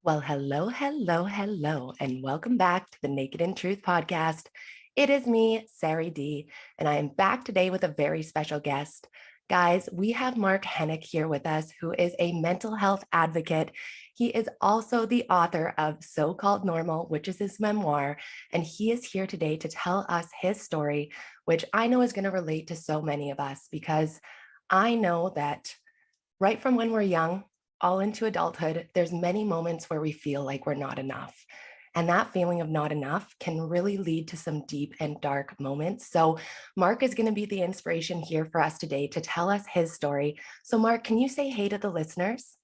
Well, hello, hello, hello, and welcome back to the Naked in Truth podcast. It is me, Sari D, and I am back today with a very special guest. Guys, we have Mark Henick here with us, who is a mental health advocate. He is also the author of So-Called Normal, which is his memoir, and he is here today to tell us his story, which I know is going to relate to so many of us because I know that right from when we're young, all into adulthood, there's many moments where we feel like we're not enough. And that feeling of not enough can really lead to some deep and dark moments. So, Mark is going to be the inspiration here for us today to tell us his story. So, Mark, can you say hey to the listeners?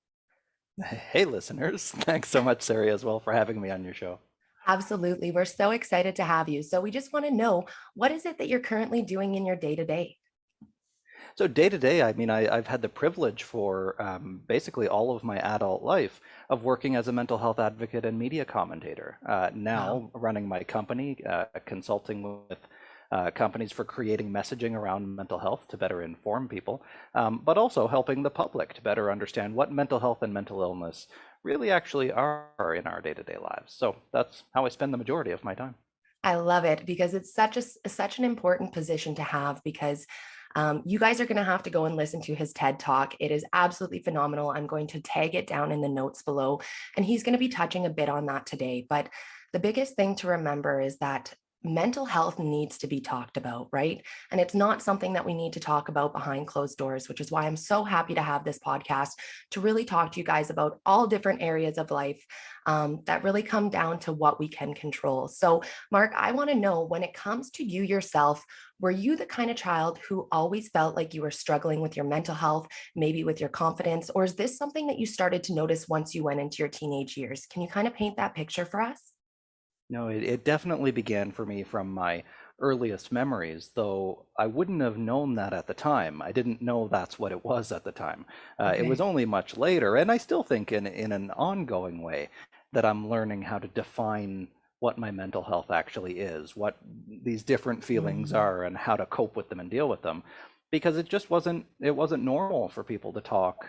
Hey, listeners. Thanks so much, Sari, as well, for having me on your show. Absolutely. We're so excited to have you. So, we just want to know, what is it that you're currently doing in your day to day? So, day to day, I've had the privilege for basically all of my adult life of working as a mental health advocate and media commentator. Wow. Now, running my company, consulting with companies for creating messaging around mental health to better inform people, but also helping the public to better understand what mental health and mental illness really actually are in our day to day lives. So, that's how I spend the majority of my time. I love it because it's such an important position to have because you guys are going to have to go and listen to his TED Talk. It is absolutely phenomenal. I'm going to tag it down in the notes below, and he's going to be touching a bit on that today. But the biggest thing to remember is that mental health needs to be talked about, right? And it's not something that we need to talk about behind closed doors, which is why I'm so happy to have this podcast to really talk to you guys about all different areas of life that really come down to what we can control. So, Mark, I want to know, when it comes to you yourself, were you the kind of child who always felt like you were struggling with your mental health, maybe with your confidence, or is this something that you started to notice once you went into your teenage years? Can you kind of paint that picture for us? No, it definitely began for me from my earliest memories, though I wouldn't have known that at the time. I didn't know that's what it was at the time. It was Okay. only much later, and I still think in an ongoing way that I'm learning how to define what my mental health actually is, what these different feelings Mm, are, and how to cope with them and deal with them, because it wasn't normal for people to talk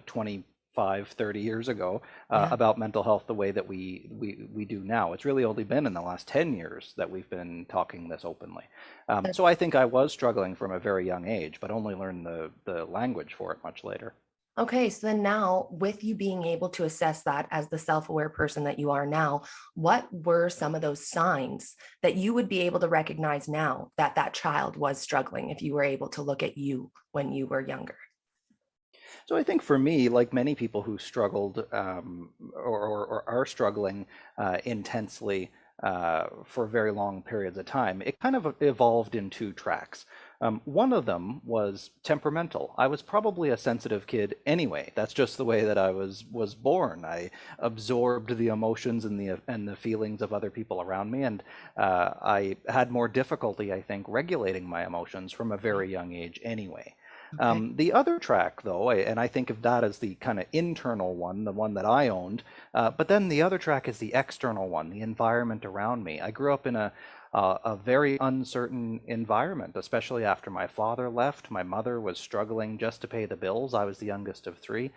25, 30 years ago yeah. about mental health the way that we do now. It's really only been in the last 10 years that we've been talking this openly. So I think I was struggling from a very young age, but only learned the language for it much later. Okay, so then now, with you being able to assess that as the self aware person that you are now, what were some of those signs that you would be able to recognize now that that child was struggling if you were able to look at you when you were younger? So I think for me, like many people who struggled or are struggling intensely for very long periods of time, it kind of evolved in two tracks. One of them was temperamental. I was probably a sensitive kid anyway. That's just the way that I was born. I absorbed the emotions and the feelings of other people around me, and I had more difficulty, I think, regulating my emotions from a very young age anyway. Okay. The other track, though, and I think of that as the kind of internal one, the one that I owned, but then the other track is the external one, the environment around me. I grew up in a very uncertain environment, especially after my father left. My mother was struggling just to pay the bills. I was the youngest of three.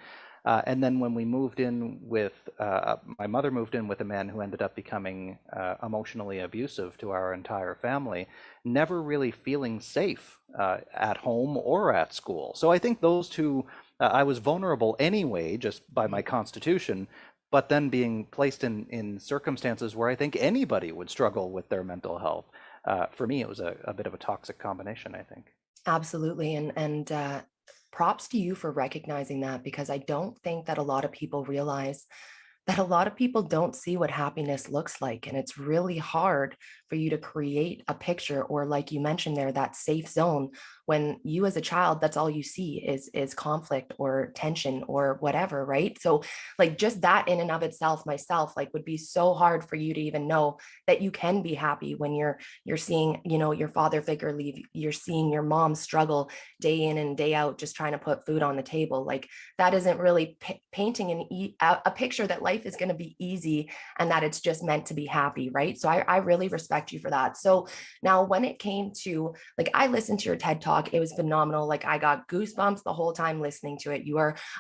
And then when we moved in with, my mother moved in with a man who ended up becoming emotionally abusive to our entire family, never really feeling safe at home or at school. So I think those two, I was vulnerable anyway, just by my constitution, but then being placed in circumstances where I think anybody would struggle with their mental health. For me, it was a bit of a toxic combination, I think. Absolutely. And props to you for recognizing that because I don't think that a lot of people realize that a lot of people don't see what happiness looks like. And it's really hard for you to create a picture, or like you mentioned there, that safe zone when you as a child, that's all you see is conflict or tension or whatever, right? So like just that in and of itself, myself, like would be so hard for you to even know that you can be happy when you're seeing, your father figure leave, you're seeing your mom struggle day in and day out, just trying to put food on the table. Like that isn't really painting a picture that life is going to be easy and that it's just meant to be happy, right? So I really respect you for that. So now when it came to, like, I listened to your TED Talk Talk. It was phenomenal. Like, I got goosebumps the whole time listening to it.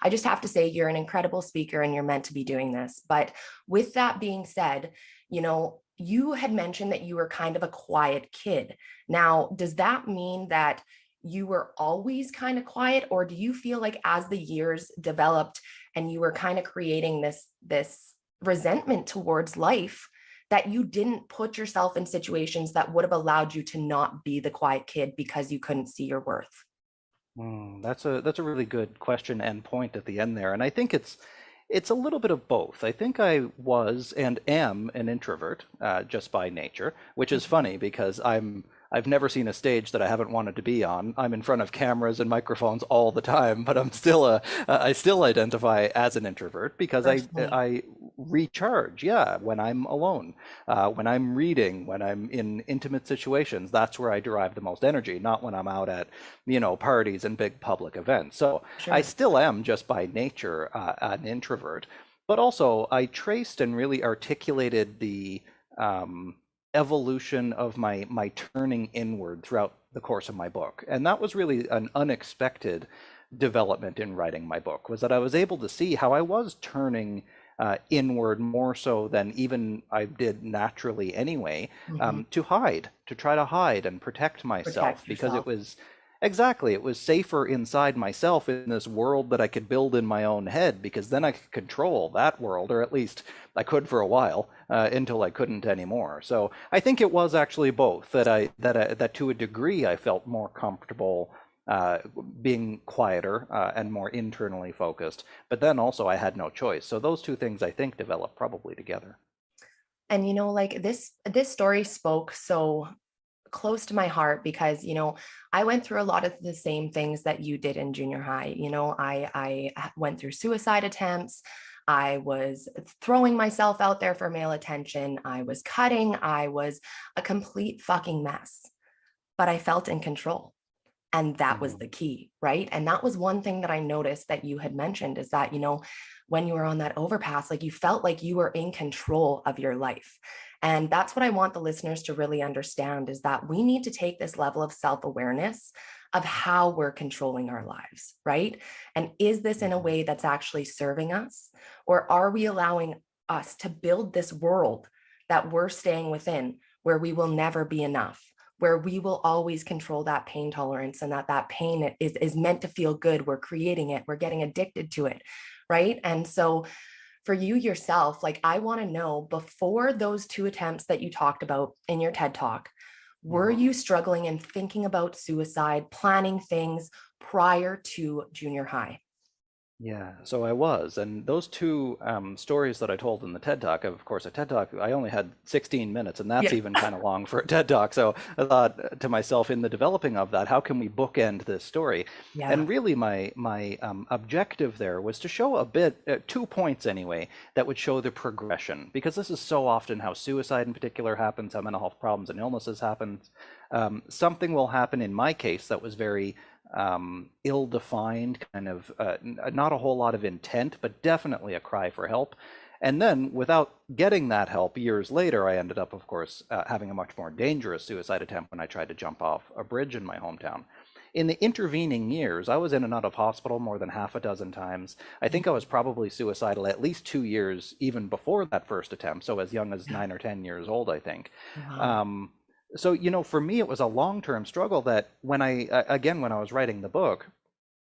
I just have to say, you're an incredible speaker and you're meant to be doing this. But with that being said, you had mentioned that you were kind of a quiet kid. Now, does that mean that you were always kind of quiet, or do you feel like as the years developed and you were kind of creating this resentment towards life, that you didn't put yourself in situations that would have allowed you to not be the quiet kid because you couldn't see your worth? That's a really good question and point at the end there, and I think it's a little bit of both. I think I was and am an introvert just by nature, which is funny because I've never seen a stage that I haven't wanted to be on. I'm in front of cameras and microphones all the time, but I still identify as an introvert because Personally. I recharge, yeah, when I'm alone, when I'm reading, when I'm in intimate situations. That's where I derive the most energy, not when I'm out at, parties and big public events. So I Sure. still am just by nature an introvert, but also I traced and really articulated the evolution of my turning inward throughout the course of my book. And that was really an unexpected development in writing my book, was that I was able to see how I was turning inward more so than even I did naturally anyway, Hmm. to try to hide and protect myself, Protect because yourself. it was safer inside myself in this world that I could build in my own head, because then I could control that world, or at least I could for a while, until I couldn't anymore. So I think it was actually both, that to a degree I felt more comfortable uh, being quieter and more internally focused. But then also I had no choice. So those two things I think develop probably together. And like this story spoke so close to my heart because I went through a lot of the same things that you did in junior high. I went through suicide attempts. I was throwing myself out there for male attention. I was cutting. I was a complete fucking mess, but I felt in control. And that was Mhm. the key, right? And that was one thing that I noticed that you had mentioned, is that when you were on that overpass, like, you felt like you were in control of your life. And that's what I want the listeners to really understand, is that we need to take this level of self-awareness of how we're controlling our lives, right? And is this in a Mhm. way that's actually serving us? Or are we allowing us to build this world that we're staying within, where we will never be enough, where we will always control that pain tolerance, and that pain is meant to feel good? We're creating it, we're getting addicted to it, right? And so for you yourself, like, I want to know, before those two attempts that you talked about in your TED Talk, were Mhm. you struggling and thinking about suicide, planning things prior to junior high? Yeah, so I was, and those two stories that I told in the TED Talk, of course, a TED Talk, I only had 16 minutes, and that's Yeah. even kind of long for a TED Talk. So I thought to myself, in the developing of that, how can we bookend this story? Yeah. And really, my objective there was to show a bit, 2 points anyway, that would show the progression, because this is so often how suicide in particular happens, how mental health problems and illnesses happen. Something will happen in my case that was very ill-defined, kind of not a whole lot of intent, but definitely a cry for help. And then, without getting that help, years later, I ended up, of course, having a much more dangerous suicide attempt when I tried to jump off a bridge in my hometown. In the intervening years, I was in and out of hospital more than half a dozen times. I think I was probably suicidal at least 2 years even before that first attempt, so as young as Yeah. 9 or 10 years old, I think. Wow. Um, so, for me, it was a long-term struggle that again, when I was writing the book,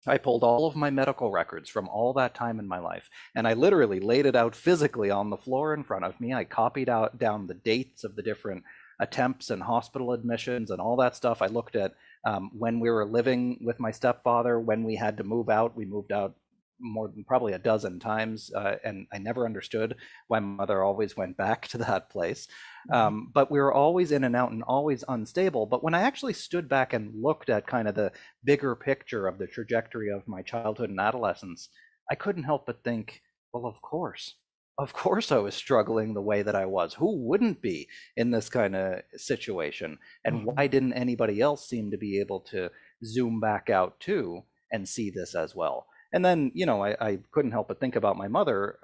I pulled all of my medical records from all that time in my life, and I literally laid it out physically on the floor in front of me. I copied out down the dates of the different attempts and hospital admissions and all that stuff. I looked at when we were living with my stepfather, when we had to move out. We moved out more than probably a dozen times, and I never understood why my mother always went back to that place. Mhm. But we were always in and out and always unstable. But when I actually stood back and looked at kind of the bigger picture of the trajectory of my childhood and adolescence, I couldn't help but think, well, of course. Of course I was struggling the way that I was. Who wouldn't be in this kind of situation? And why Mhm. didn't anybody else seem to be able to zoom back out too and see this as well? And then, I couldn't help but think about my mother,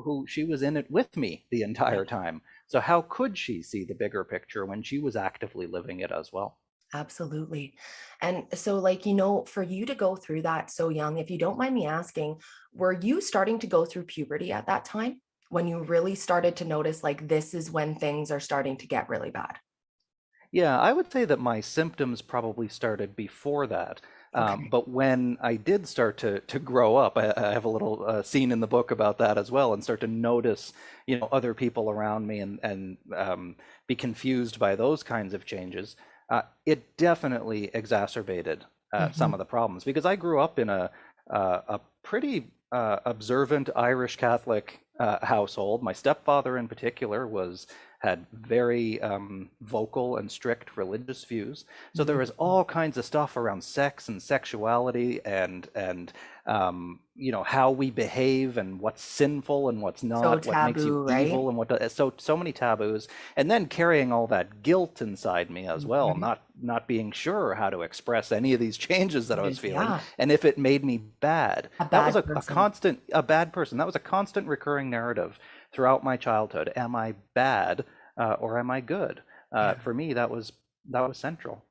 who she was in it with me the Yeah. entire time. So how could she see the bigger picture when she was actively living it as well? Absolutely. And so, like, you know, for you to go through that so young, if you don't mind me asking, were you starting to go through puberty at that time when you really started to notice, like, this is when things are starting to get really bad? Yeah, I would say that my symptoms probably started before that. Okay. But when I did start to grow up, I have a little scene in the book about that as well, and start to notice, other people around me and be confused by those kinds of changes. It definitely exacerbated some of Hmm. the problems because I grew up in a pretty observant Irish Catholic household. My stepfather, in particular, had very vocal and strict religious views. So there was all kinds of stuff around sex and sexuality and how we behave and what's sinful and what's So not, what makes you taboo, right? evil and so many taboos, and then carrying all that guilt inside me as well, Mhm. not being sure how to express any of these changes that I was feeling, Yeah, and if it made me bad. a That was bad person. a bad person. That was a constant recurring narrative throughout my childhood. Am I bad or am I good? Yeah. For me, that was central.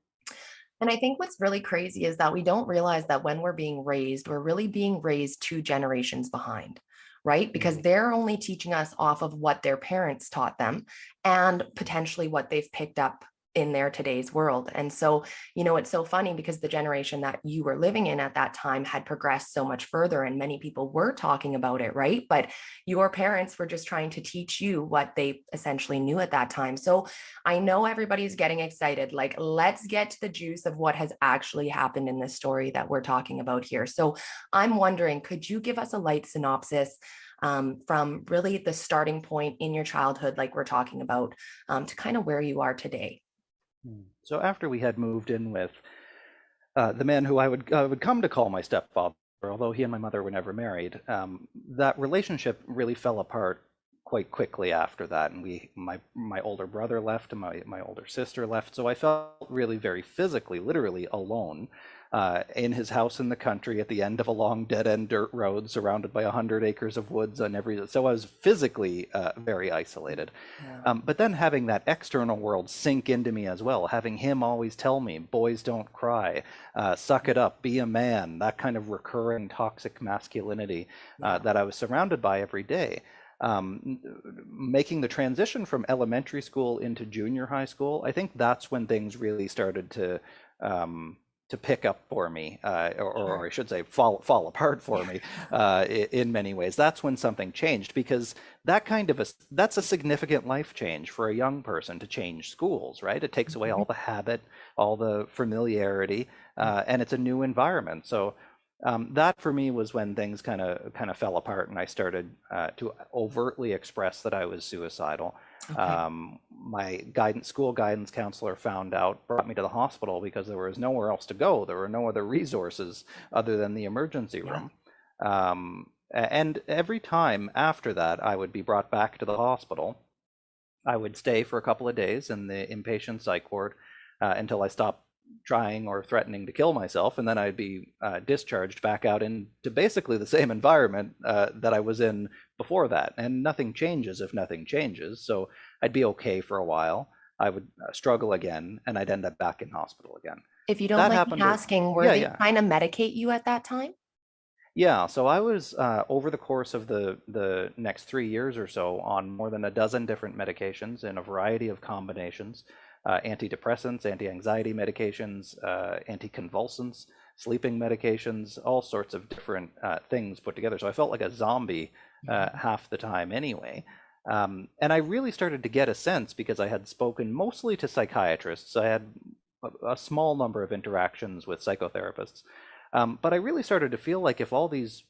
And I think what's really crazy is that we don't realize that when we're being raised, we're really being raised two generations behind, right? Because Mhm. they're only teaching us off of what their parents taught them and potentially what they've picked up in their today's world. And so, you know, it's so funny because the generation that you were living in at that time had progressed so much further and many people were talking about it, right? But your parents were just trying to teach you what they essentially knew at that time. So I know everybody's getting excited. Like, let's get to the juice of what has actually happened in this story that we're talking about here. So, I'm wondering, could you give us a light synopsis from really the starting point in your childhood, like we're talking about, to kind of where you are today? So after we had moved in with the man who I would come to call my stepfather, although he and my mother were never married, that relationship really fell apart quite quickly after that. And my older brother left and my older sister left, so I felt really very physically, literally alone. In his house in the country at the end of a long dead end dirt road surrounded by 100 acres of woods on every, so I was physically very isolated. Yeah. But then having that external world sink into me as well, having him always tell me, boys don't cry, suck it up, be a man, that kind of recurring toxic masculinity Yeah. that I was surrounded by every day. Making the transition from elementary school into junior high school, I think that's when things really started um, to pick up for me, or I Sure. should say, fall apart for me in many ways. That's when something changed because that's a significant life change for a young person to change schools, right? It takes away all Mhm. the habit, all the familiarity, and it's a new environment. So that for me was when things kind of fell apart, and I started to overtly express that I was suicidal. Okay. My school guidance counselor found out, brought me to the hospital because there was nowhere else to go. There were no other resources other than the emergency Yeah. room. And every time after that, I would be brought back to the hospital. I would stay for a couple of days in the inpatient psych ward until I stopped trying or threatening to kill myself, and then I'd be discharged back out into basically the same environment that I was in before that. And nothing changes if nothing changes. So I'd be okay for a while. I would struggle again, and I'd end up back in hospital again. If you don't That mind me happened. asking, were Yeah, they yeah. trying to medicate you at that time? Yeah, so I was over the course of the next 3 years or so on more than a dozen different medications in a variety of combinations, antidepressants, anti-anxiety medications, anticonvulsants, sleeping medications, all sorts of different things put together. So I felt like a zombie half the time anyway. And I really started to get a sense because I had spoken mostly to psychiatrists. I had a small number of interactions with psychotherapists, but I really started to feel like if all these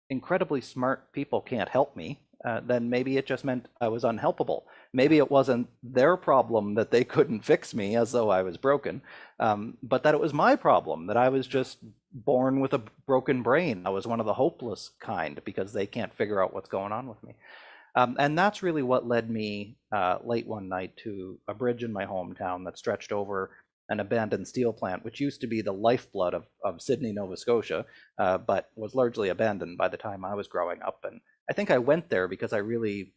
incredibly smart people can't help me, then maybe it just meant I was unhelpable. Maybe it wasn't their problem that they couldn't fix me as though I was broken, but that it was my problem, that I was just born with a broken brain. I was one of the hopeless kind because they can't figure out what's going on with me. And that's really what led me late one night to a bridge in my hometown that stretched over an abandoned steel plant, which used to be the lifeblood of Sydney, Nova Scotia, but was largely abandoned by the time I was growing up. And I think I went there because I really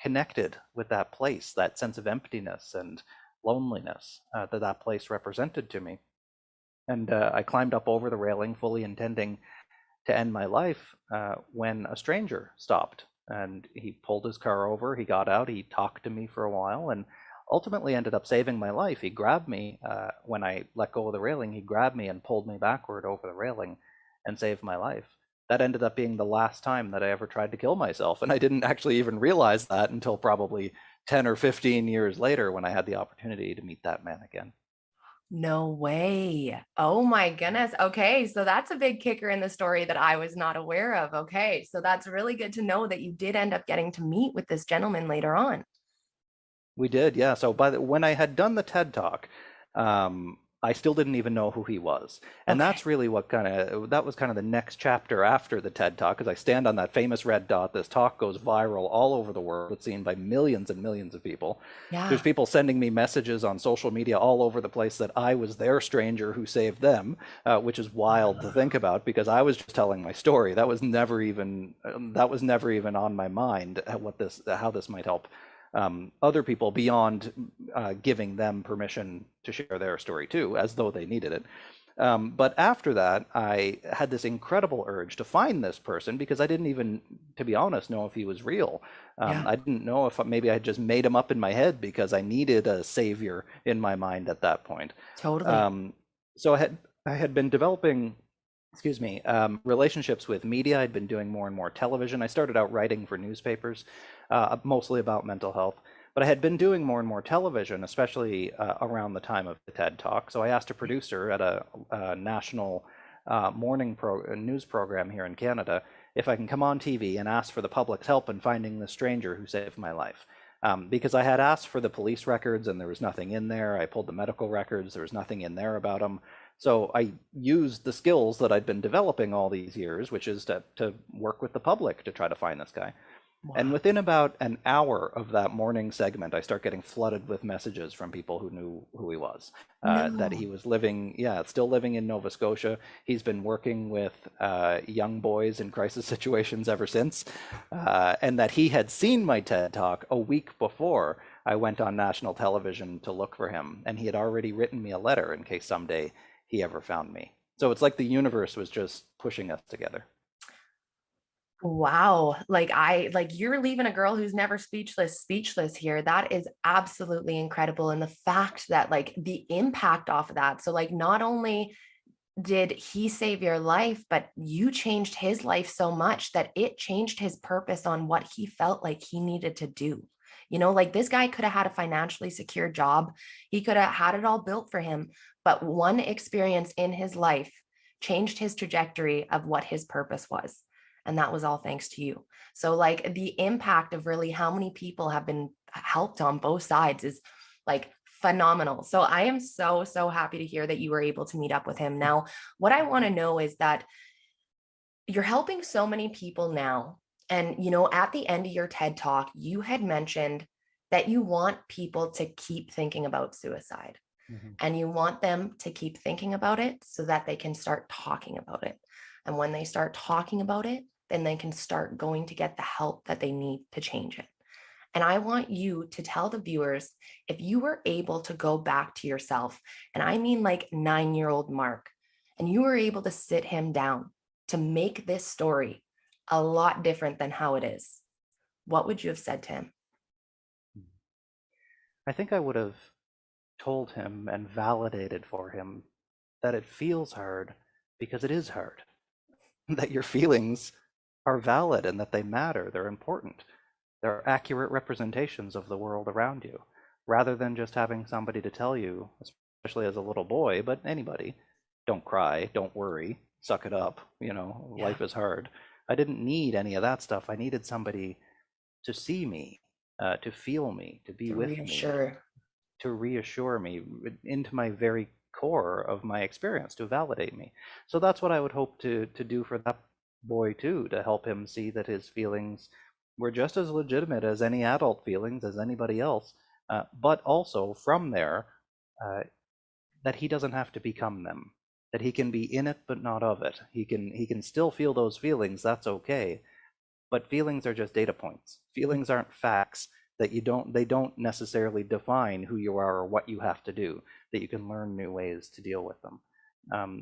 connected with that place, that sense of emptiness and loneliness that that place represented to me. And I climbed up over the railing, fully intending to end my life, when a stranger stopped and he pulled his car over. He got out, he talked to me for a while, and ultimately ended up saving my life. He grabbed me when I let go of the railing. He grabbed me and pulled me backward over the railing and saved my life. That ended up being the last time that I ever tried to kill myself. And I didn't actually even realize that until probably 10 or 15 years later when I had the opportunity to meet that man again. No way. Oh my goodness. Okay. So that's a big kicker in the story that I was not aware of. Okay. So that's really good to know that you did end up getting to meet with this gentleman later on. We did, yeah. So when I had done the TED Talk, I still didn't even know who he was, and Okay. that's really what that was kind of the next chapter after the TED Talk, because I stand on that famous red dot. This talk goes viral all over the world. It's seen by millions and millions of people. There's Yeah. people sending me messages on social media all over the place that I was their stranger who saved them, which is wild to think about because I was just telling my story. That was never even on my mind how this might help other people beyond giving them permission to share their story too, as though they needed it. But after that, I had this incredible urge to find this person because I didn't even, to be honest, know if he was real. Yeah. I didn't know if maybe I had just made him up in my head because I needed a savior in my mind at that point. Totally. Um, so I had been developing, excuse me, relationships with media. I'd been doing more and more television. I started out writing for newspapers, mostly about mental health. But I had been doing more and more television, especially around the time of the TED Talk. So I asked a producer at a national news program here in Canada if I can come on TV and ask for the public's help in finding the stranger who saved my life. Because I had asked for the police records and there was nothing in there. I pulled the medical records, there was nothing in there about him. So I used the skills that I'd been developing all these years, which is to work with the public to try to find this guy. And Wow. within about an hour of that morning segment, I start getting flooded with messages from people who knew who he was. That he No. was living, yeah, still living in Nova Scotia. He's been working with young boys in crisis situations ever since. And that he had seen my TED Talk a week before I went on national television to look for him. And he had already written me a letter in case someday he ever found me. So it's like the universe was just pushing us together. Wow. Like you're leaving a girl who's never speechless here. That is absolutely incredible. And the fact that like the impact off of that. So like not only did he save your life, but you changed his life so much that it changed his purpose on what he felt like he needed to do. You know, like this guy could have had a financially secure job. He could have had it all built for him, but one experience in his life changed his trajectory of what his purpose was. And that was all thanks to you. So like the impact of really how many people have been helped on both sides is like phenomenal. So I am so happy to hear that you were able to meet up with him. Now, what I want to know is that you're helping so many people now. And, you know, at the end of your TED talk, you had mentioned that you want people to keep thinking about suicide Mhm. and you want them to keep thinking about it so that they can start talking about it. And when they start talking about it, then they can start going to get the help that they need to change it. And I want you to tell the viewers if you were able to go back to yourself, and I mean like 9-year-old Mark, and you were able to sit him down to make this story a lot different than how it is, what would you have said to him? I think I would have told him and validated for him that it feels hard because it is hard, that your feelings are valid and that they matter, they're important. They're accurate representations of the world around you, rather than just having somebody to tell you, especially as a little boy, but anybody, don't cry, don't worry, suck it up, Yeah, life is hard. I didn't need any of that stuff. I needed somebody to see me, to feel me, to be to with me, reassure. to reassure me into my very core of my experience, to validate me. So that's what I would hope to do for that boy too, to help him see that his feelings were just as legitimate as any adult feelings as anybody else, but also from there, uh, that he doesn't have to become them, that he can be in it but not of it. He can still feel those feelings. That's okay. But feelings are just data points. Feelings aren't facts. that they don't necessarily define who you are or what you have to do, that you can learn new ways to deal with them.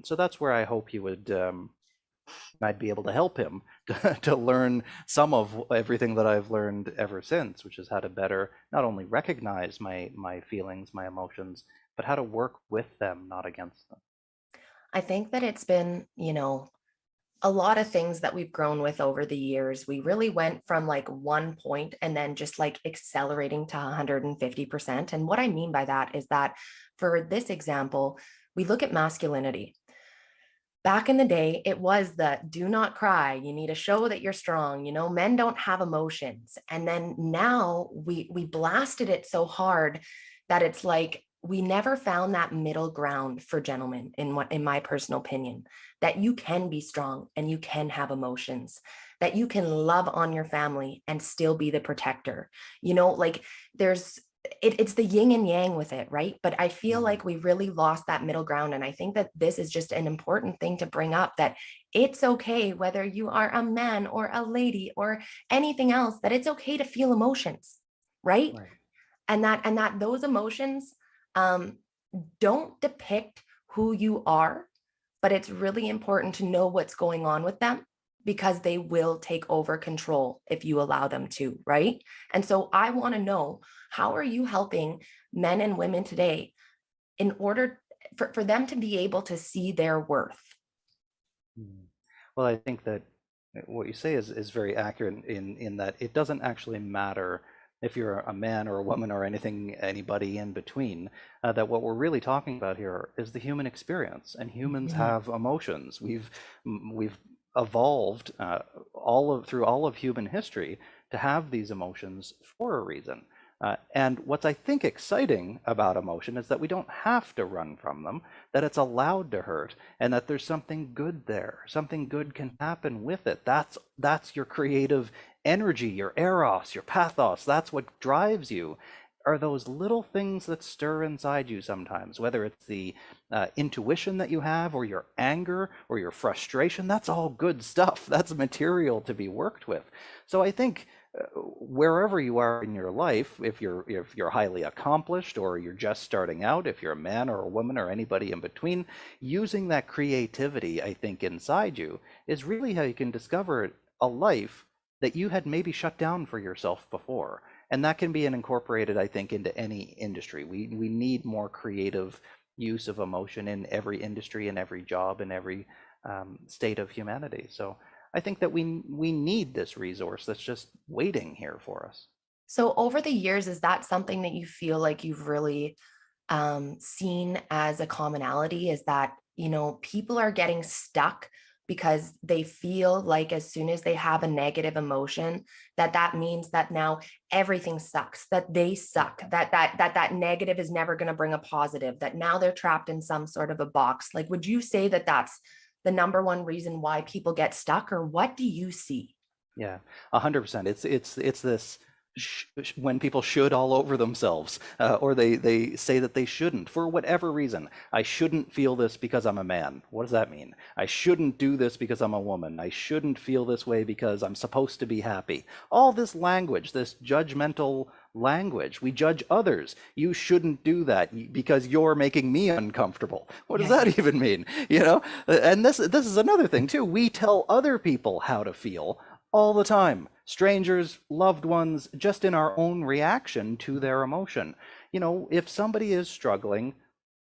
So that's where I hope he would, I'd be able to help him to learn some of everything that I've learned ever since, which is how to better not only recognize my feelings, my emotions, but how to work with them, not against them. I think that it's been, a lot of things that we've grown with over the years. We really went from like one point and then just like accelerating to 150%. And what I mean by that is that for this example, we look at masculinity. Back in the day, it was the do not cry. You need to show that you're strong. Men don't have emotions. And then now we blasted it so hard that it's like we never found that middle ground for gentlemen, in my personal opinion, that you can be strong and you can have emotions, that you can love on your family and still be the protector. Like there's it's the yin and yang with it, right? But I feel Mhm. like we really lost that middle ground. And I think that this is just an important thing to bring up, that it's okay, whether you are a man or a lady or anything else, that it's okay to feel emotions, right? Right. And that those emotions um, don't depict who you are, but it's really important to know what's going on with them, because they will take over control if you allow them to, right? And so I want to know, how are you helping men and women today in order for them to be able to see their worth? Mhm. Well, I think that what you say is very accurate in that it doesn't actually matter if you're a man or a woman or anybody in between. That what we're really talking about here is the human experience, and humans Mhm. have emotions. We've evolved through all of human history to have these emotions for a reason. And what's I think exciting about emotion is that we don't have to run from them, that it's allowed to hurt, and that there's something good there. Something good can happen with it. That's your creative energy, your eros, your pathos. That's what drives you. Are those little things that stir inside you sometimes, whether it's the intuition that you have, or your anger, or your frustration. That's all good stuff. That's material to be worked with. So I think wherever you are in your life, if you're highly accomplished or you're just starting out, if you're a man or a woman or anybody in between, using that creativity, I think, inside you is really how you can discover a life that you had maybe shut down for yourself before. And that can be incorporated, I think, into any industry. We need more creative use of emotion in every industry, in every job, in every state of humanity. So I think that we need this resource that's just waiting here for us. So over the years, is that something that you feel like you've really seen as a commonality, is that, people are getting stuck because they feel like as soon as they have a negative emotion, that means that now everything sucks, that they suck, that negative is never going to bring a positive, that now they're trapped in some sort of a box. Like, would you say that that's the number one reason why people get stuck, or what do you see? Yeah, 100%. It's this when people should all over themselves, or they say that they shouldn't for whatever reason. I shouldn't feel this because I'm a man. What does that mean? I shouldn't do this because I'm a woman. I shouldn't feel this way because I'm supposed to be happy. All this language, this judgmental language. We judge others. You shouldn't do that because you're making me uncomfortable. What does Yeah. that even mean? And this is another thing too. We tell other people how to feel all the time. Strangers, loved ones, just in our own reaction to their emotion. If somebody is struggling,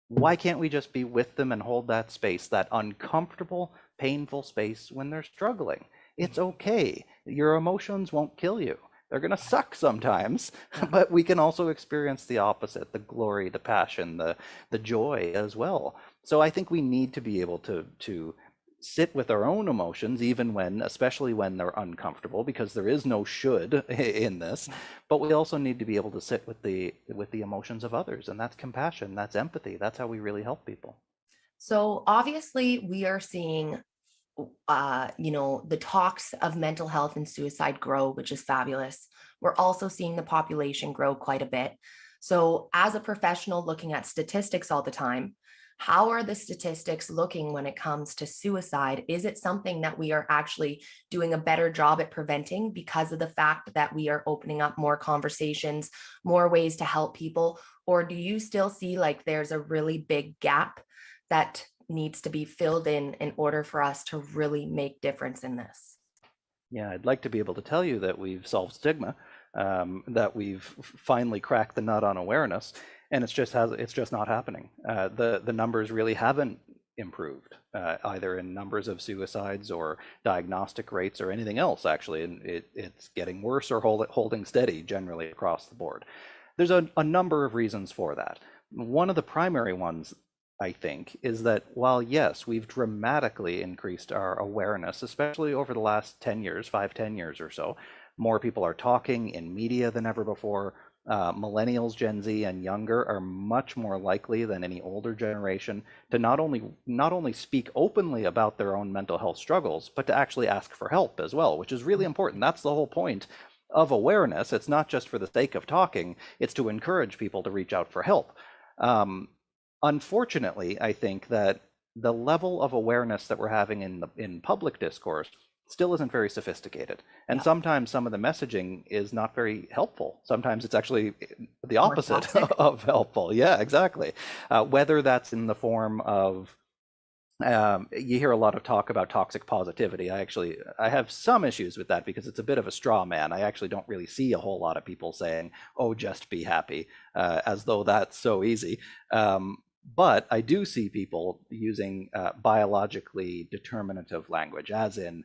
why can't we just be with them and hold that space, that uncomfortable, painful space when they're struggling? It's okay. Your emotions won't kill you. They're going to suck sometimes, Yeah. but we can also experience the opposite, the glory, the passion, the joy as well. So I think we need to be able to sit with our own emotions, even when, especially when they're uncomfortable, because there is no should in this. But we also need to be able to sit with the emotions of others, and that's compassion, that's empathy. That's how we really help people. So obviously we are seeing the talks of mental health and suicide grow, which is fabulous. We're also seeing the population grow quite a bit. So as a professional looking at statistics all the time, how are the statistics looking when it comes to suicide? Is it something that we are actually doing a better job at preventing because of the fact that we are opening up more conversations, more ways to help people? Or do you still see like there's a really big gap that needs to be filled in order for us to really make difference in this? Yeah, I'd like to be able to tell you that we've solved stigma, that we've finally cracked the nut on awareness, and it's just not happening. The numbers really haven't improved, either in numbers of suicides or diagnostic rates or anything else, actually, and it's getting worse or holding steady generally across the board. There's a number of reasons for that. One of the primary ones, I think, is that while, yes, we've dramatically increased our awareness, especially over the last 10 years, 5, 10 years or so, more people are talking in media than ever before. Millennials, Gen Z, and younger are much more likely than any older generation to not only speak openly about their own mental health struggles, but to actually ask for help as well, which is really important. That's the whole point of awareness. It's not just for the sake of talking, it's to encourage people to reach out for help. Unfortunately, I think that the level of awareness that we're having in public discourse still isn't very sophisticated. And Yeah. sometimes some of the messaging is not very helpful. Sometimes it's actually the More opposite toxic. of helpful. Yeah, exactly. Whether that's in the form of you hear a lot of talk about toxic positivity. I have some issues with that because it's a bit of a straw man. I actually don't really see a whole lot of people saying, "Oh, just be happy," as though that's so easy. But I do see people using biologically determinative language, as in,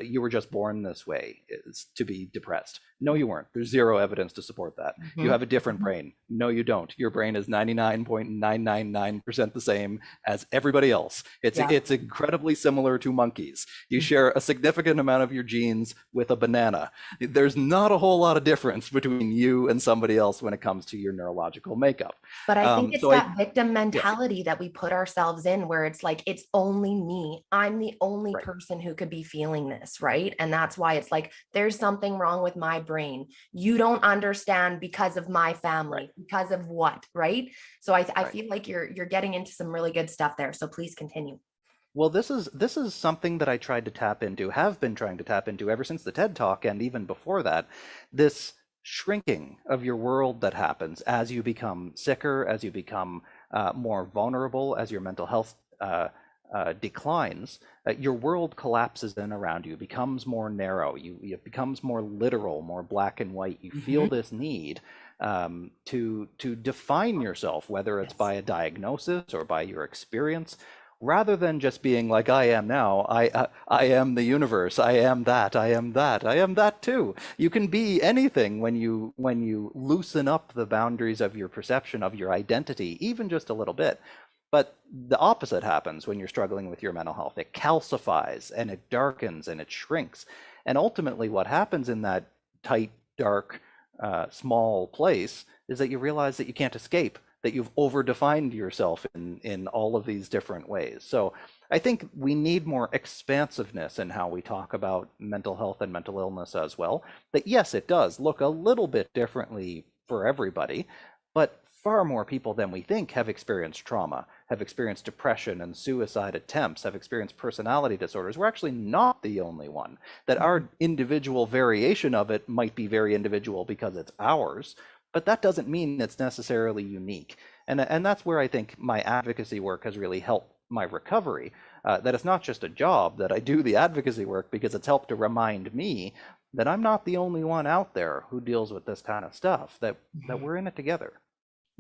you were just born this way, is to be depressed. No, you weren't. There's zero evidence to support that. You have a different brain. No, you don't. Your brain is 99.999% the same as everybody else. It's incredibly similar to monkeys. You share a significant amount of your genes with a banana. There's not a whole lot of difference between you and somebody else when it comes to your neurological makeup. But I think it's that victim Yeah, mentality that we put ourselves in, where it's like, it's only me. I'm the only right. person who could be feeling this, right? And that's why it's like, there's something wrong with my brain. You don't understand because of my family, Right. because of what, right? So I Right. feel like you're getting into some really good stuff there. So please continue. Well, this is something that I tried to tap into, have been trying to tap into ever since the TED Talk, and even before that, this shrinking of your world that happens as you become sicker, as you become more vulnerable, as your mental health declines. Your world collapses in around you, becomes more narrow. It becomes more literal, more black and white. You feel this need to define yourself, whether it's Yes. by a diagnosis or by your experience, rather than just being like I am now. I am the universe. I am that. I am that. I am that too. You can be anything when you loosen up the boundaries of your perception of your identity, even just a little bit. But the opposite happens when you're struggling with your mental health. It calcifies and it darkens and it shrinks. And ultimately, what happens in that tight, dark, small place is that you realize that you can't escape, that you've overdefined yourself in all of these different ways. So I think we need more expansiveness in how we talk about mental health and mental illness as well. That yes, it does look a little bit differently for everybody, but far more people than we think have experienced trauma, have experienced depression and suicide attempts, have experienced personality disorders. We're actually not the only one. That our individual variation of it might be very individual because it's ours, but that doesn't mean it's necessarily unique. And that's where I think my advocacy work has really helped my recovery. That it's not just a job, that I do the advocacy work because it's helped to remind me that I'm not the only one out there who deals with this kind of stuff, that we're in it together.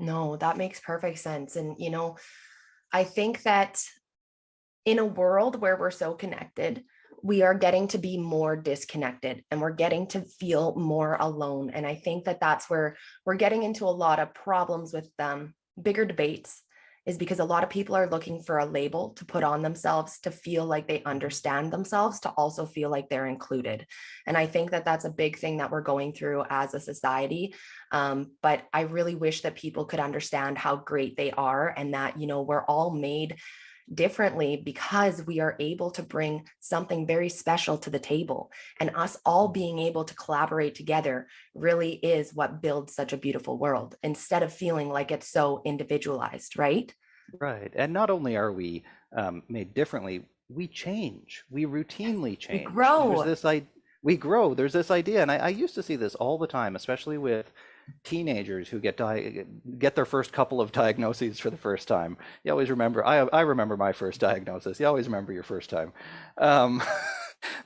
No, that makes perfect sense. And, I think that in a world where we're so connected, we are getting to be more disconnected and we're getting to feel more alone. And I think that that's where we're getting into a lot of problems with bigger debates, is because a lot of people are looking for a label to put on themselves to feel like they understand themselves, to also feel like they're included. And I think that that's a big thing that we're going through as a society. But I really wish that people could understand how great they are, and that, we're all made differently because we are able to bring something very special to the table. And us all being able to collaborate together really is what builds such a beautiful world, instead of feeling like it's so individualized, right? Right. And not only are we made differently, we change. We Yes. routinely We change. grow. We grow. There's this idea, and I used to see this all the time, especially with teenagers who get their first couple of diagnoses for the first time. You always remember. I remember my first diagnosis. You always remember your first time. Um,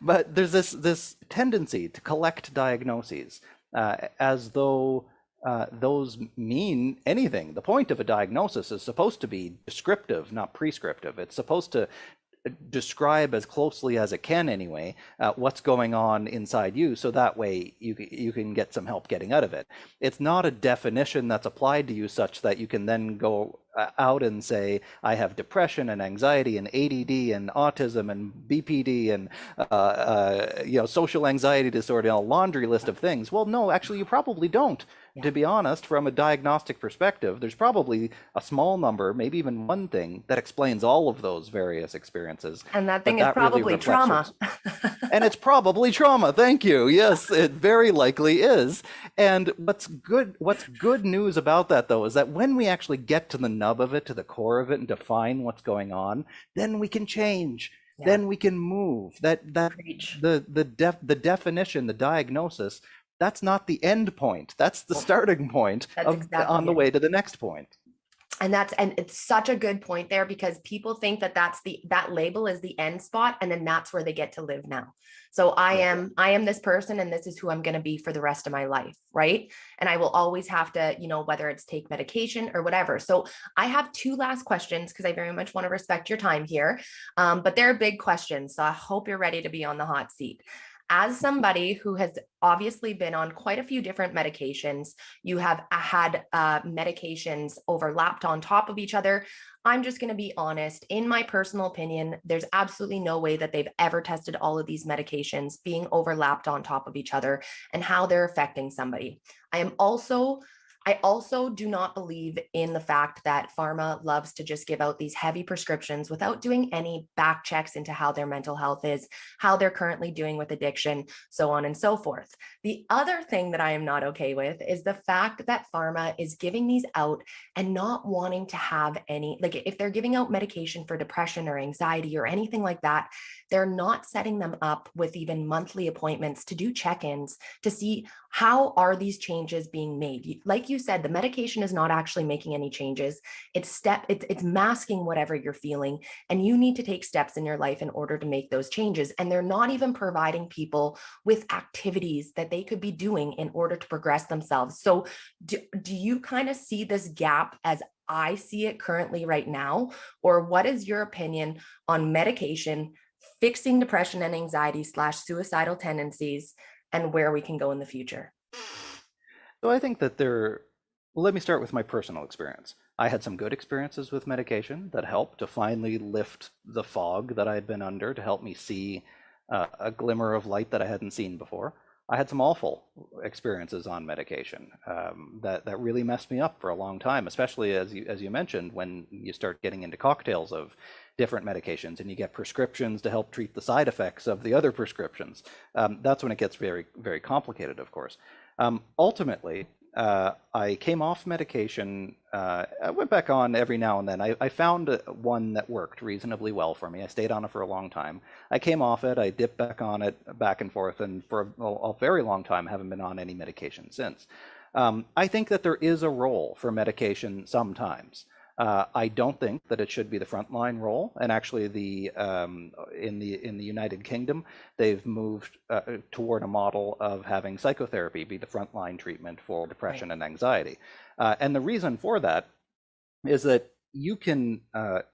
but there's this tendency to collect diagnoses as though those mean anything. The point of a diagnosis is supposed to be descriptive, not prescriptive. It's supposed to describe as closely as it can anyway what's going on inside you, so that way you can get some help getting out of it. It's not a definition that's applied to you such that you can then go out and say, I have depression and anxiety and ADD and autism and BPD and social anxiety disorder, a laundry list of things. Well, no, actually you probably don't. Yeah. To be honest, from a diagnostic perspective, there's probably a small number, maybe even one thing that explains all of those various experiences. And that But thing is that really probably reflects trauma. and it's probably trauma. Thank you. Yes, it very likely is. And what's good news about that though is that when we actually get to the nub of it, to the core of it, and define what's going on, then we can change. Yeah. Then we can move. Preach. The definition, the diagnosis, that's not the end point. That's the starting point That's exactly on the it. way to the next point. And it's such a good point there, because people think that that label is the end spot, and then that's where they get to live now. So I am this person, and this is who I'm going to be for the rest of my life, right? And I will always have to, whether it's take medication or whatever. So I have two last questions, because I very much want to respect your time here, but they're big questions, so I hope you're ready to be on the hot seat. As somebody who has obviously been on quite a few different medications, you have had medications overlapped on top of each other. I'm just going to be honest. In my personal opinion, there's absolutely no way that they've ever tested all of these medications being overlapped on top of each other and how they're affecting somebody. I also do not believe in the fact that pharma loves to just give out these heavy prescriptions without doing any back checks into how their mental health is, how they're currently doing with addiction, so on and so forth. The other thing that I am not okay with is the fact that pharma is giving these out and not wanting to have any, like if they're giving out medication for depression or anxiety or anything like that, they're not setting them up with even monthly appointments to do check-ins to see how are these changes being made. Like you said, the medication is not actually making any changes. It's masking whatever you're feeling, and you need to take steps in your life in order to make those changes. And they're not even providing people with activities that they could be doing in order to progress themselves. So do you kind of see this gap as I see it currently right now? Or what is your opinion on medication fixing depression and anxiety / suicidal tendencies, and where we can go in the future? So I think that let me start with my personal experience. I had some good experiences with medication that helped to finally lift the fog that I had been under, to help me see a glimmer of light that I hadn't seen before. I had some awful experiences on medication that really messed me up for a long time, especially as you mentioned, when you start getting into cocktails of different medications and you get prescriptions to help treat the side effects of the other prescriptions. That's when it gets very, very complicated, of course. Ultimately, I came off medication. I went back on every now and then. I found one that worked reasonably well for me. I stayed on it for a long time. I came off it. I dipped back on it, back and forth, and for a very long time, haven't been on any medication since. I think that there is a role for medication sometimes. I don't think that it should be the frontline role. And actually, in the United Kingdom, they've moved toward a model of having psychotherapy be the frontline treatment for depression and anxiety. And the reason for that is that you can,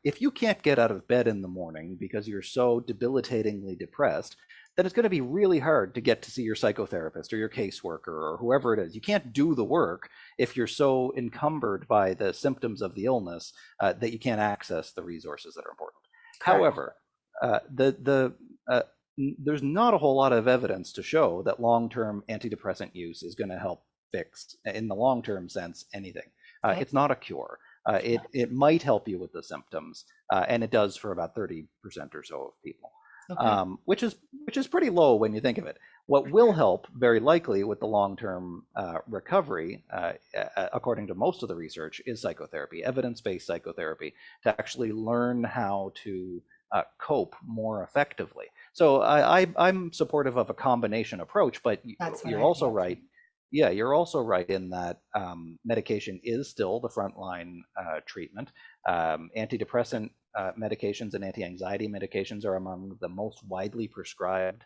if you can't get out of bed in the morning because you're so debilitatingly depressed, then it's going to be really hard to get to see your psychotherapist or your caseworker or whoever it is. You can't do the work if you're so encumbered by the symptoms of the illness that you can't access the resources that are important. Correct. However, there's not a whole lot of evidence to show that long-term antidepressant use is going to help fix, in the long-term sense, anything. It's not a cure. It might help you with the symptoms, and it does for about 30% or so of people. Okay. which is pretty low when you think of it. What For will sure. help very likely with the long-term recovery, according to most of the research, is psychotherapy, evidence-based psychotherapy, to actually learn how to cope more effectively. So I'm supportive of a combination approach, but That's what you're I also think. right. Yeah, you're also right in that medication is still the frontline treatment. Antidepressant medications and anti-anxiety medications are among the most widely prescribed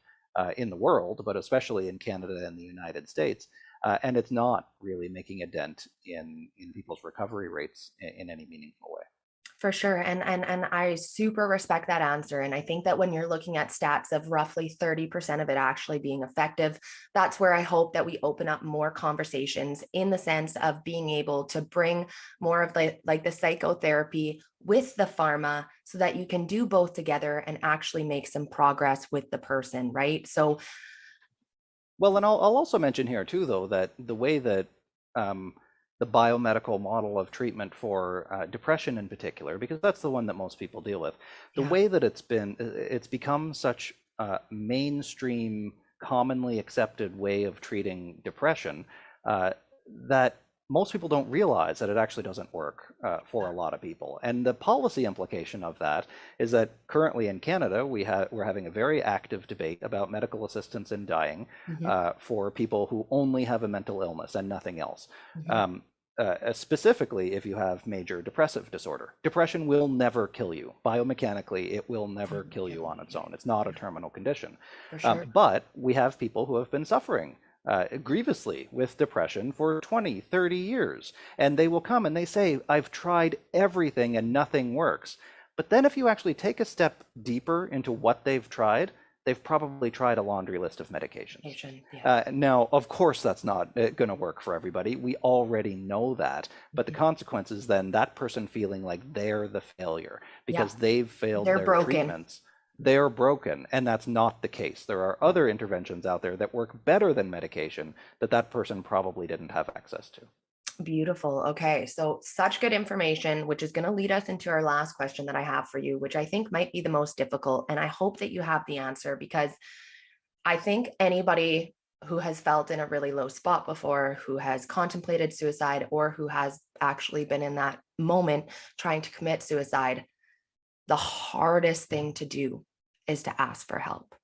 in the world, but especially in Canada and the United States. And it's not really making a dent in people's recovery rates in any meaningful way. For sure. And I super respect that answer. And I think that when you're looking at stats of roughly 30% of it actually being effective, that's where I hope that we open up more conversations in the sense of being able to bring more of the psychotherapy with the pharma so that you can do both together and actually make some progress with the person, right? So Well, and I'll also mention here too, though, that the way that um, the biomedical model of treatment for depression in particular, because that's the one that most people deal with, the yeah, way that it's become such a mainstream, commonly accepted way of treating depression that most people don't realize that it actually doesn't work for a lot of people. And the policy implication of that is that currently in Canada, we're having a very active debate about medical assistance in dying hmm for people who only have a mental illness and nothing else. hmm Um, Specifically, if you have major depressive disorder, depression will never kill you. Biomechanically, it will never kill you on its own. It's not a yeah, terminal condition. for sure. But we have people who have been suffering grievously with depression for 20, 30 years. And they will come and they say, I've tried everything and nothing works. But then if you actually take a step deeper into what they've probably tried a laundry list of medications. Asian, yeah. Now, of course, that's not going to work for everybody. We already know that. But the Mhm. consequences then, that person feeling like they're the failure Yeah, because they've failed they're their broken. treatments, they're broken. And that's not the case. There are other interventions out there that work better than medication that that person probably didn't have access to. Beautiful. Okay. So, such good information, which is going to lead us into our last question that I have for you, which I think might be the most difficult. And I hope that you have the answer because I think anybody who has felt in a really low spot before, who has contemplated suicide, or who has actually been in that moment trying to commit suicide, the hardest thing to do is to ask for help.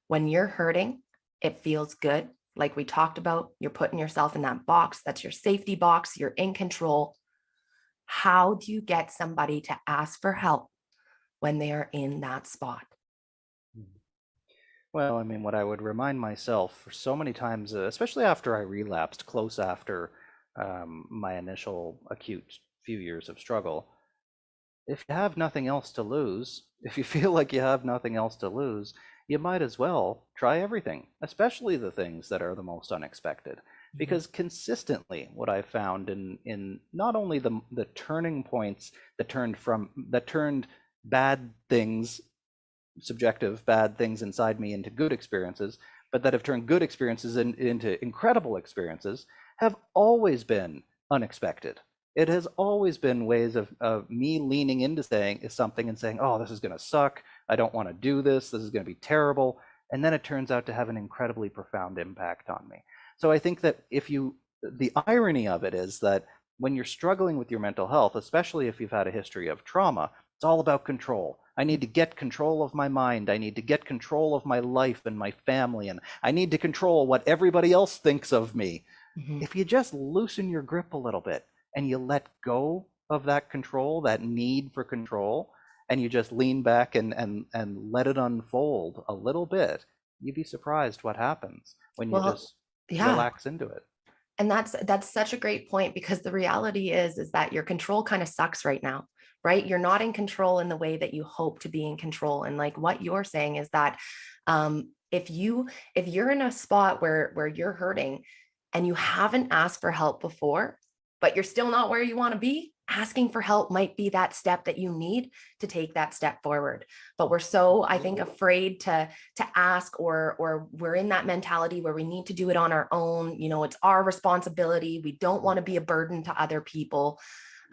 When you're hurting, it feels good. Like we talked about, you're putting yourself in that box. That's your safety box. You're in control. How do you get somebody to ask for help when they are in that spot? Well, I mean, what I would remind myself for so many times, especially after I relapsed, close after my initial acute few years of struggle, if you have nothing else to lose, if you feel like you have nothing else to lose, you might as well try everything, especially the things that are the most unexpected. Mhm. Because consistently, what I found in not only the turning points that turned bad things, subjective bad things inside me into good experiences, but that have turned good experiences into incredible experiences, have always been unexpected. It has always been ways of me leaning into saying something and saying, oh, this is going to suck. I don't want to do this. This is going to be terrible. And then it turns out to have an incredibly profound impact on me. So I think that the irony of it is that when you're struggling with your mental health, especially if you've had a history of trauma, it's all about control. I need to get control of my mind. I need to get control of my life and my family. And I need to control what everybody else thinks of me. Mhm. If you just loosen your grip a little bit and you let go of that control, that need for control, and you just lean back and let it unfold a little bit, you'd be surprised what happens when you Well, just yeah. relax into it. And that's such a great point because the reality is that your control kind of sucks right now, right? You're not in control in the way that you hope to be in control. And like what you're saying is that if you're in a spot where you're hurting and you haven't asked for help before, but you're still not where you want to be, asking for help might be that step that you need to take that step forward. But we're so, I think, afraid to ask, or we're in that mentality where we need to do it on our own. You know, it's our responsibility. We don't want to be a burden to other people.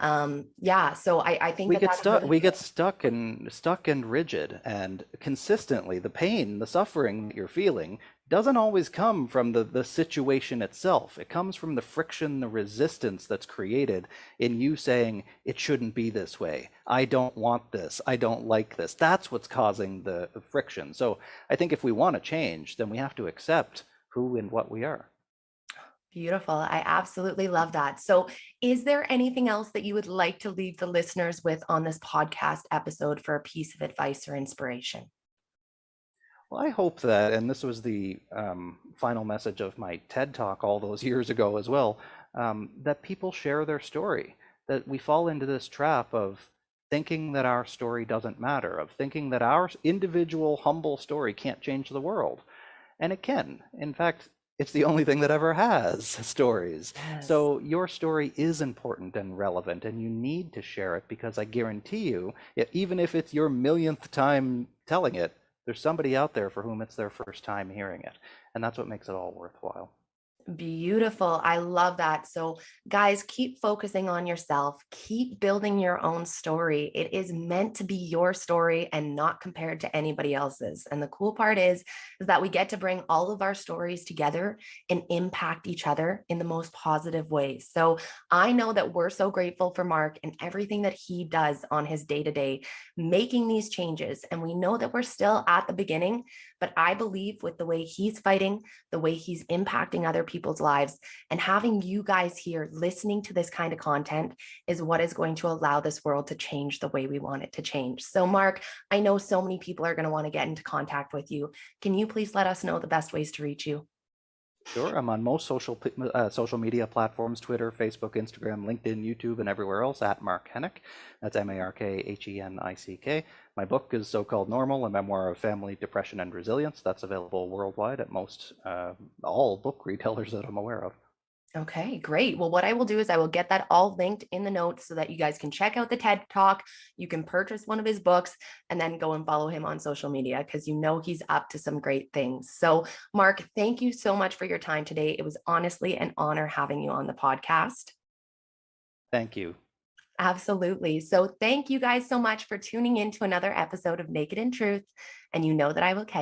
Yeah, so I think We that get that's stuck, really we get good. stuck and rigid, and consistently the pain, the suffering that you're feeling doesn't always come from the situation itself. It comes from the friction, the resistance that's created in you saying it shouldn't be this way. I don't want this. I don't like this. That's what's causing the friction. So I think if we want to change, then we have to accept who and what we are. Beautiful. I absolutely love that. So, is there anything else that you would like to leave the listeners with on this podcast episode for a piece of advice or inspiration? Well, I hope that, and this was the final message of my TED Talk all those years ago as well, that people share their story, that we fall into this trap of thinking that our story doesn't matter, of thinking that our individual humble story can't change the world. And it can. In fact, it's the only thing that ever has stories. Yes. So your story is important and relevant, and you need to share it because I guarantee you, even if it's your millionth time telling it, there's somebody out there for whom it's their first time hearing it. And that's what makes it all worthwhile. Beautiful. I love that. So, guys, keep focusing on yourself. Keep building your own story. It is meant to be your story and not compared to anybody else's. And the cool part is that we get to bring all of our stories together and impact each other in the most positive ways. So, I know that we're so grateful for Mark and everything that he does on his day to day, making these changes. And we know that we're still at the beginning, but I believe with the way he's fighting, the way he's impacting other people's lives, and having you guys here listening to this kind of content is what is going to allow this world to change the way we want it to change. So, Mark, I know so many people are going to want to get into contact with you. Can you please let us know the best ways to reach you? Sure, I'm on most social media platforms: Twitter, Facebook, Instagram, LinkedIn, YouTube, and everywhere else at Mark Henick. That's Markhenick. My book is So-Called Normal: A Memoir of Family, Depression, and Resilience. That's available worldwide at most all book retailers that I'm aware of. Okay, great. Well, what I will do is I will get that all linked in the notes so that you guys can check out the TED Talk. You can purchase one of his books and then go and follow him on social media because you know he's up to some great things. So, Mark, thank you so much for your time today. It was honestly an honor having you on the podcast. Thank you. Absolutely. So, thank you guys so much for tuning in to another episode of Naked in Truth. And you know that I will catch